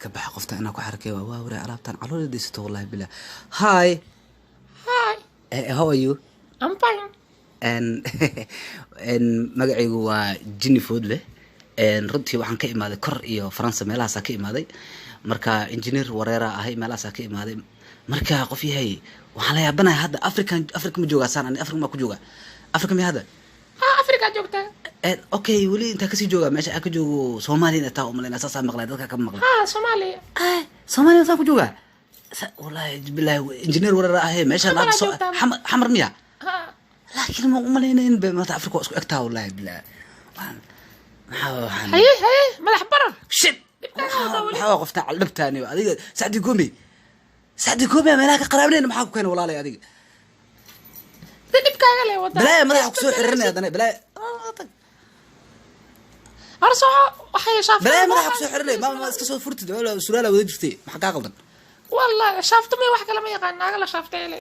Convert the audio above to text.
كبح قفت أنا كحركة ووري عرفتان على ديست والله بالله. Hi. Hi. How are you? I'm fine. And magacaygu waa Jini Foodle. Runtii waxaan ka imaaday kor iyo Faransa meelahaas ka imaaday. Marka engineer wareera ahay meelahaas ka imaaday. Marka qof yahay waxaan la yaabanahay hadda Afrika ma joogaa saan Afrika ma ku joogaa. Afrika ma hada. Afrika joogta. Okay wali inta ka sii joogaa meesha aan ka joogo Soomaaliya inta u maleynaa saas maqlay dadka ka maqlay. Soomaaliya. Soomaaliya saan ku joogaa. Wallahi billahi engineer wareera ahay meesha la xamar miya. لكن ما أملينين بمرات أفريقيا أسكو أكتر والله بالله. هي ملح برا. شت. وقفت على لبتاني وهذه سعدي قومي ملاك قرابين محاكو كانوا والله لي هذه. تني بكاغلي ودا. بلا ما راح كسور حرني هذا بلا. أرسوها وحي شاف. بلا ما راح كسور حرني ما استسوى فرت ولا سلالة وذي جرتي محقق غلطان. والله شافتمي واحد كلام يقال ناقل شافتي لي.